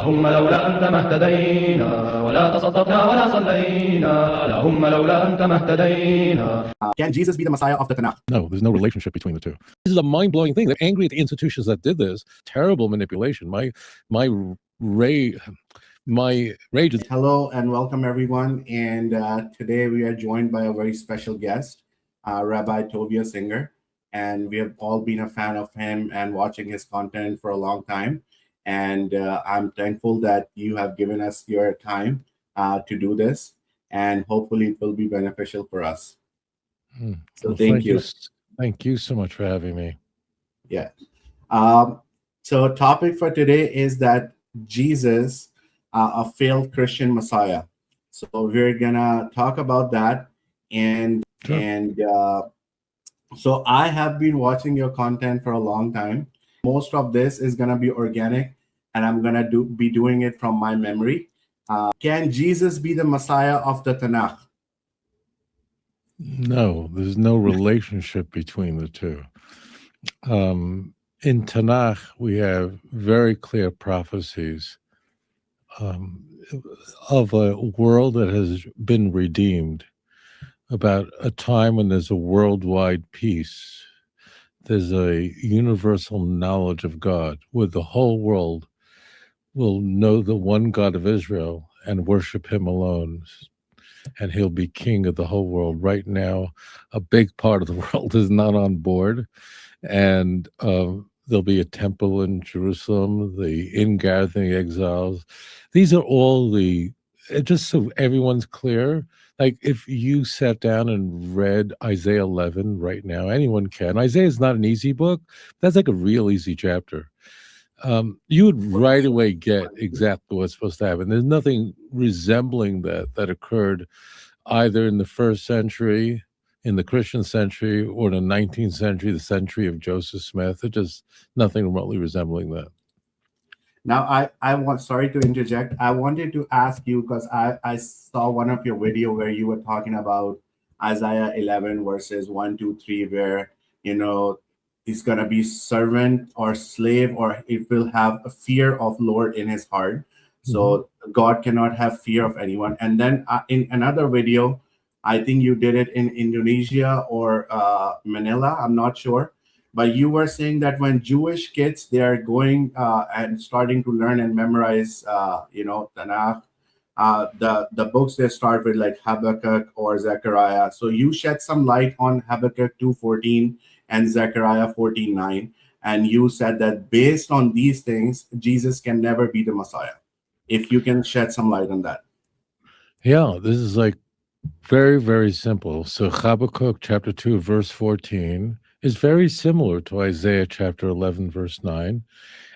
اللهم لولا أنت ما اهتدينا ولا تصدقنا ولا صلينا اللهم لولا أنت ما اهتدينا. Can Jesus be the Messiah of the Tanakh? No, there's no relationship between the two. This is a mind-blowing thing. They're angry at the institutions that did this. Terrible manipulation. My rage is... Hello and welcome everyone. And today we are joined by a very special guest, Rabbi Tovia Singer. And we have all been a fan of him and watching his content for a long time. And I'm thankful that you have given us your time to do this. And hopefully it will be beneficial for us. So well, thank you. Thank you so much for having me. Yeah. So topic for today is that Jesus, a failed Christian Messiah. So we're gonna talk about that. And Sure. So I have been watching your content for a long time. Most of this is gonna be organic, and I'm gonna be doing it from my memory. Can Jesus be the Messiah of the Tanakh? No, there's no relationship between the two. In Tanakh, we have very clear prophecies of a world that has been redeemed, about a time when there's a worldwide peace. There's a universal knowledge of God, where the whole world will know the one God of Israel and worship him alone. And he'll be king of the whole world. Right now, a big part of the world is not on board. And there'll be a temple in Jerusalem, the ingathering exiles. These are all just so everyone's clear, like if you sat down and read Isaiah 11 right now, anyone can. Isaiah is not an easy book. That's like a real easy chapter. You would right away get exactly what's supposed to happen. There's nothing resembling that occurred either in the first century, in the Christian century, or in the 19th century, the century of Joseph Smith. It's just nothing remotely resembling that. Now, sorry to interject. I wanted to ask you, because I saw one of your video where you were talking about Isaiah 11 verses 1, 2, 3, where, he's going to be servant or slave, or it will have a fear of Lord in his heart. So God cannot have fear of anyone. And then in another video, I think you did it in Indonesia or Manila, I'm not sure. But you were saying that when Jewish kids, they are going and starting to learn and memorize, Tanakh, the books they start with, like Habakkuk or Zechariah. So you shed some light on Habakkuk 2:14 and Zechariah 14:9. And you said that based on these things, Jesus can never be the Messiah. If you can shed some light on that. Yeah, this is like very, very simple. So Habakkuk chapter 2, verse 14 is very similar to Isaiah chapter 11, verse 9.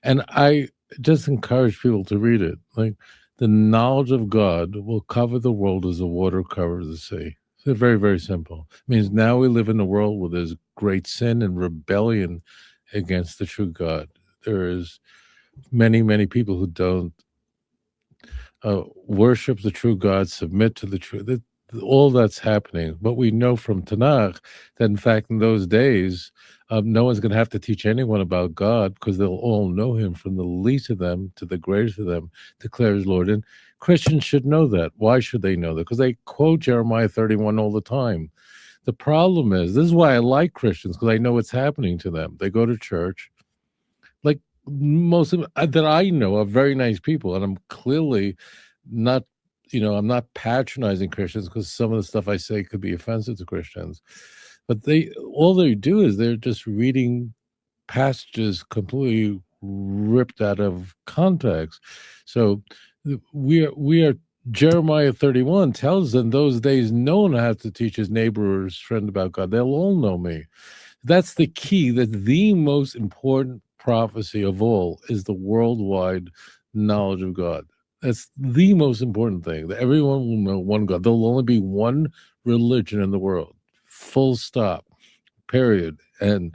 And I just encourage people to read it. Like, the knowledge of God will cover the world as the water covers the sea. So very, very simple. It means now we live in a world where there's great sin and rebellion against the true God. There is many, many people who don't worship the true God, submit to the truth. All that's happening. But we know from Tanakh that, in fact, in those days, no one's going to have to teach anyone about God, because they'll all know him, from the least of them to the greatest of them, declares Lord. And Christians should know that. Why should they know that? Because they quote Jeremiah 31 all the time. The problem is, this is why I like Christians, because I know what's happening to them. They go to church. Like, most of them that I know are very nice people, and I'm clearly not, I'm not patronizing Christians, because some of the stuff I say could be offensive to Christians. But all they do is they're just reading passages completely ripped out of context. So we are Jeremiah 31 tells in those days no one has to teach his neighbor or his friend about God. They'll all know me. That's the key. That's the most important prophecy of all, is the worldwide knowledge of God. That's the most important thing, that everyone will know one God. There'll only be one religion in the world, full stop, period. And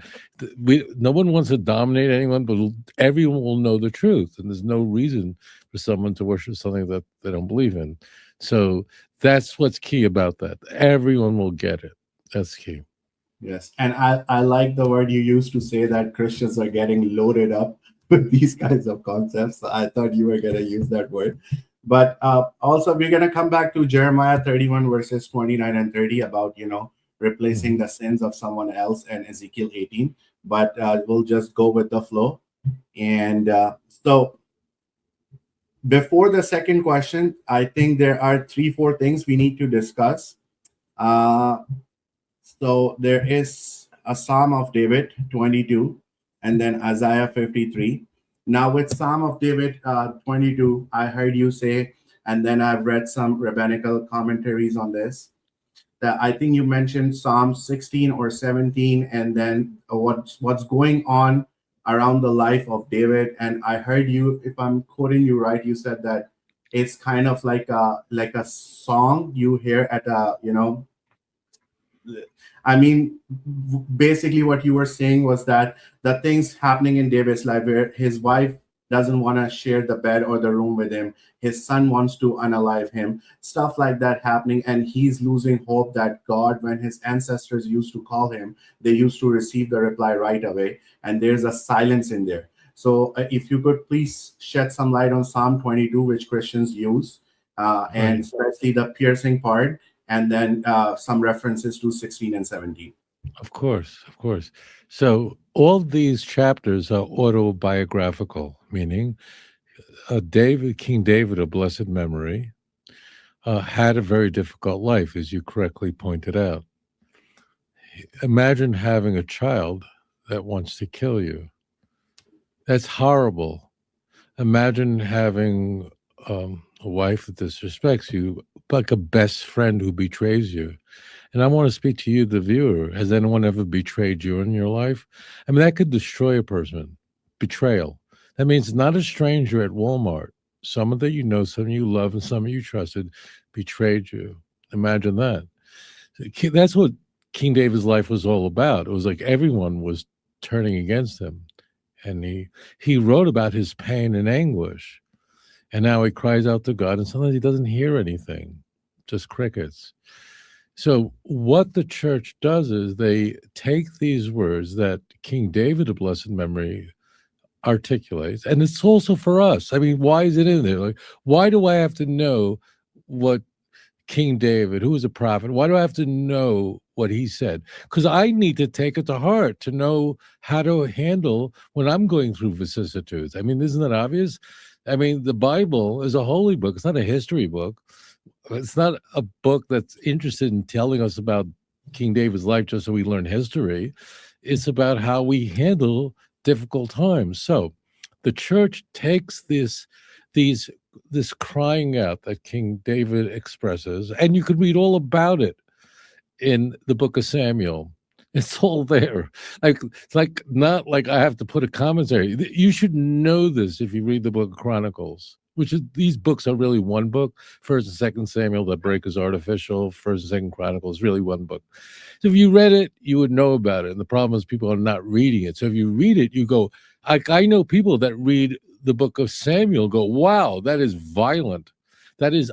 no one wants to dominate anyone, but everyone will know the truth. And there's no reason for someone to worship something that they don't believe in. So that's what's key about that. Everyone will get it. That's key. Yes. And I like the word you used to say that Christians are getting loaded up with these kinds of concepts. I thought you were going to use that word. But also, we're going to come back to Jeremiah 31, verses 29 and 30 about, replacing the sins of someone else, and Ezekiel 18. But we'll just go with the flow. And so before the second question, I think there are 3-4 things we need to discuss. So there is a Psalm of David 22, and then Isaiah 53. Now with Psalm of David 22, I heard you say, and then I've read some rabbinical commentaries on this, that I think you mentioned Psalm 16 or 17, and then what's going on around the life of David. And I heard you, if I'm quoting you right, you said that it's kind of like a song you hear at a, I mean, basically what you were saying was that the things happening in David's life where his wife doesn't want to share the bed or the room with him, his son wants to unalive him, stuff like that happening, and he's losing hope that God, when his ancestors used to call him, they used to receive the reply right away, and there's a silence in there. So if you could please shed some light on Psalm 22, which Christians use, and especially the piercing part, and then some references to 16 and 17. Of course, of course. So all these chapters are autobiographical, meaning King David, of blessed memory, had a very difficult life, as you correctly pointed out. Imagine having a child that wants to kill you. That's horrible. Imagine having a wife that disrespects you, like a best friend who betrays you. And I want to speak to you, the viewer. Has anyone ever betrayed you in your life? I mean, that could destroy a person. Betrayal. That means not a stranger at Walmart. Someone that you know, someone you love, and someone you trusted betrayed you. Imagine that. That's what King David's life was all about. It was like everyone was turning against him. And he wrote about his pain and anguish. And now he cries out to God, and sometimes he doesn't hear anything, just crickets. So what the church does is they take these words that King David of blessed memory articulates, and it's also for us. I mean, why is it in there? Like, why do I have to know what King David, who was a prophet, why do I have to know what he said? Because I need to take it to heart to know how to handle when I'm going through vicissitudes. I mean, isn't that obvious? I mean, the Bible is a holy book. It's not a history book. It's not a book that's interested in telling us about King David's life just so we learn history. It's about how we handle difficult times. So the church takes this crying out that King David expresses, and you could read all about it in the book of Samuel. It's all there. It's not like I have to put a commentary. You should know this if you read the book of Chronicles, which is, these books are really one book. First and Second Samuel, that break is artificial. First and Second Chronicles, really one book. So if you read it, you would know about it. And the problem is people are not reading it. So if you read it, you go, I know people that read the book of Samuel go, wow, that is violent. It's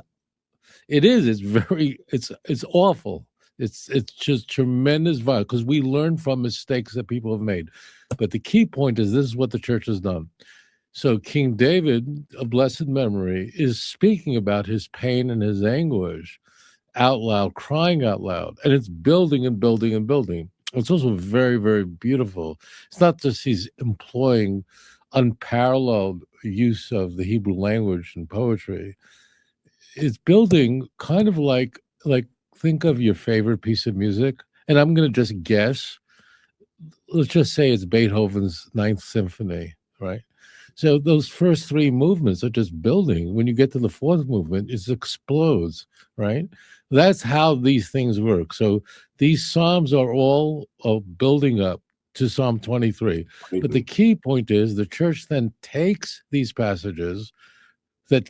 awful. It's just tremendous violence because we learn from mistakes that people have made. But the key point is this is what the church has done. So King David, of blessed memory, is speaking about his pain and his anguish out loud, crying out loud. And it's building and building and building. It's also very, very beautiful. It's not just he's employing unparalleled use of the Hebrew language and poetry. It's building kind of like think of your favorite piece of music, and I'm going to just guess. Let's just say it's Beethoven's Ninth Symphony, right? So those first three movements are just building. When you get to the fourth movement, it explodes, right? That's how these things work. So these psalms are all building up to Psalm 23. But the key point is the church then takes these passages that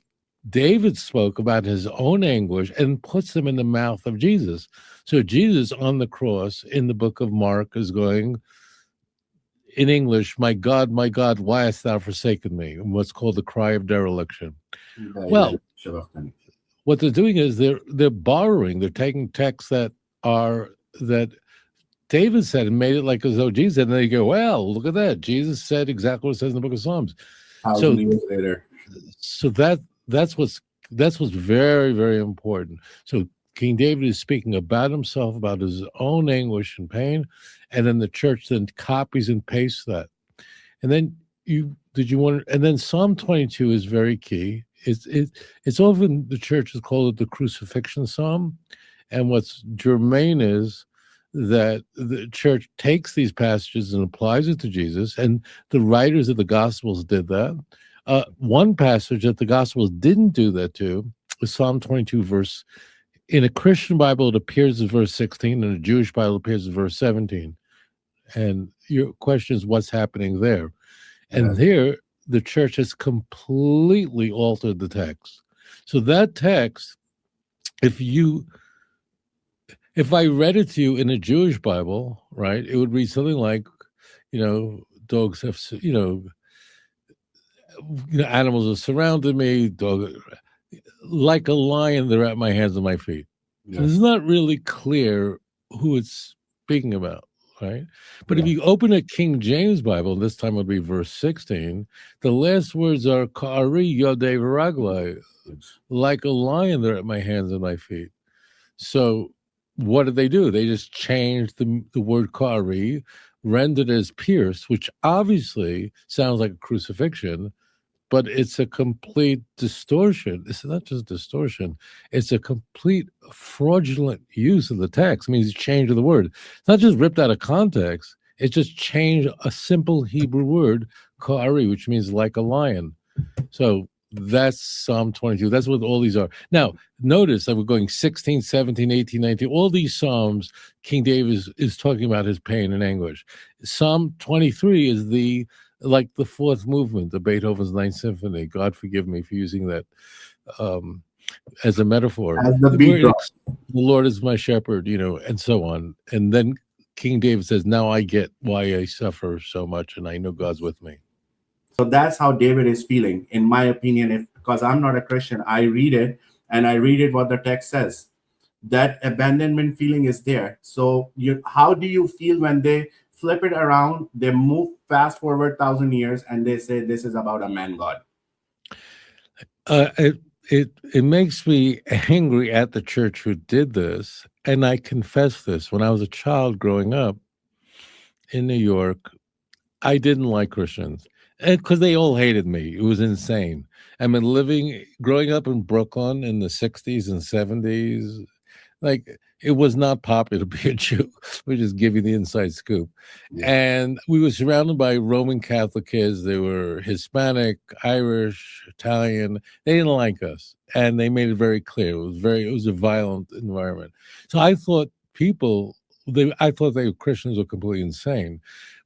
David spoke about his own anguish and puts them in the mouth of Jesus. So Jesus on the cross in the book of Mark is going, in English, my God, why hast thou forsaken me? And what's called the cry of dereliction. Well, what they're doing is they're borrowing, they're taking texts that David said and made it like as though Jesus said, and they go, well, look at that. Jesus said exactly what it says in the book of Psalms. 1,000 years later. So that's what's very, very important. So King David is speaking about himself, about his own anguish and pain, and then the church then copies and pastes that. And then and then Psalm 22 is very key. It's often the church has called it the crucifixion psalm, and what's germane is that the church takes these passages and applies it to Jesus, and the writers of the Gospels did that. One passage that the Gospels didn't do that to is Psalm 22, verse. In a Christian Bible, it appears as verse 16, and a Jewish Bible appears as verse 17. And your question is, what's happening there? And here, the church has completely altered the text. So that text, if I read it to you in a Jewish Bible, right, it would read something like, dogs have, animals have surrounded me, like a lion, they're at my hands and my feet. Yeah. So it's not really clear who it's speaking about, right? But if you open a King James Bible, this time it would be verse 16, the last words are Ka'ari Yodei V'Raglai, like a lion, they're at my hands and my feet. So what did they do? They just changed the word Ka'ari, rendered as pierce, which obviously sounds like a crucifixion, but it's a complete distortion. It's not just distortion. It's a complete fraudulent use of the text. I mean, it's changed the word. It's not just ripped out of context. It just changed a simple Hebrew word, ka'ari, which means like a lion. So that's Psalm 22. That's what all these are. Now, notice that we're going 16, 17, 18, 19. All these Psalms, King David is talking about his pain and anguish. Psalm 23 is the fourth movement of Beethoven's Ninth Symphony. God forgive me for using that as a metaphor. As the Lord is my shepherd, and so on. And then King David says, now I get why I suffer so much, and I know God's with me. So that's how David is feeling, in my opinion, because I'm not a Christian. I read it, and I read it what the text says. That abandonment feeling is there. So how do you feel when they flip it around, they move fast forward 1,000 years, and they say this is about a man God? It makes me angry at the church who did this, and I confess this. When I was a child growing up in New York, I didn't like Christians because they all hated me. It was insane. I mean, growing up in Brooklyn in the 60s and 70s, it was not popular to be a Jew. We just give you the inside scoop. Yeah. And we were surrounded by Roman Catholic kids. They were Hispanic, Irish, Italian. They didn't like us. And they made it very clear. It was a violent environment. So I thought Christians were completely insane.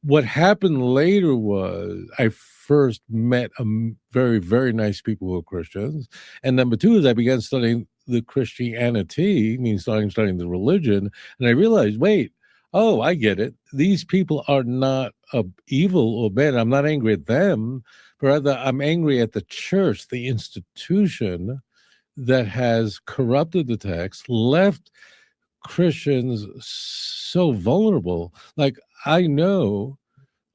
What happened later was I first met very, very nice people who were Christians. And number two is I began studying the Christianity, means studying the religion, and I realized, I get it. These people are not evil or bad. I'm not angry at them, but rather I'm angry at the church, the institution that has corrupted the text, left Christians so vulnerable. I know,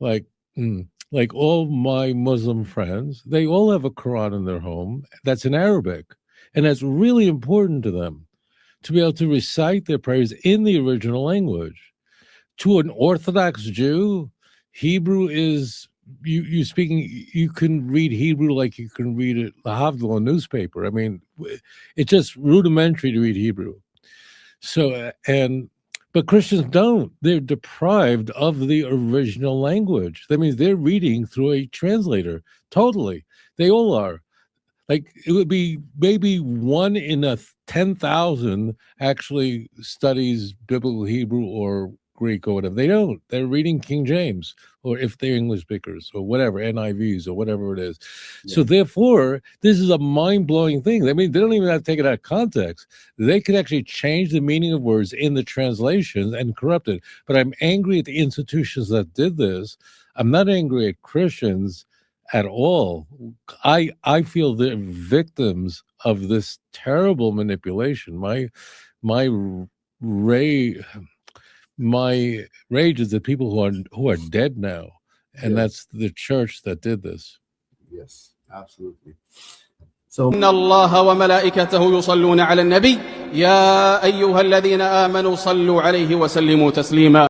all my Muslim friends, they all have a Quran in their home that's in Arabic. And that's really important to them, to be able to recite their prayers in the original language. To an Orthodox Jew, Hebrew is, you can read Hebrew like you can read it, the Havdalah newspaper. I mean, it's just rudimentary to read Hebrew. So, but Christians don't. They're deprived of the original language. That means they're reading through a translator, totally. They all are. It would be maybe 1 in 10,000 actually studies biblical Hebrew or Greek or whatever. They don't. They're reading King James, or if they're English speakers or whatever, NIVs or whatever it is. Yeah. So therefore, this is a mind-blowing thing. I mean, they don't even have to take it out of context. They could actually change the meaning of words in the translations and corrupt it. But I'm angry at the institutions that did this. I'm not angry at Christians at all. I feel they're victims of this terrible manipulation. My my rage is that people who are dead now, and that's the church that did this. Yes, absolutely. So إن الله وملائكته يصلون على النبي يا أيها الذين آمنوا صلوا عليه وسلموا تسليما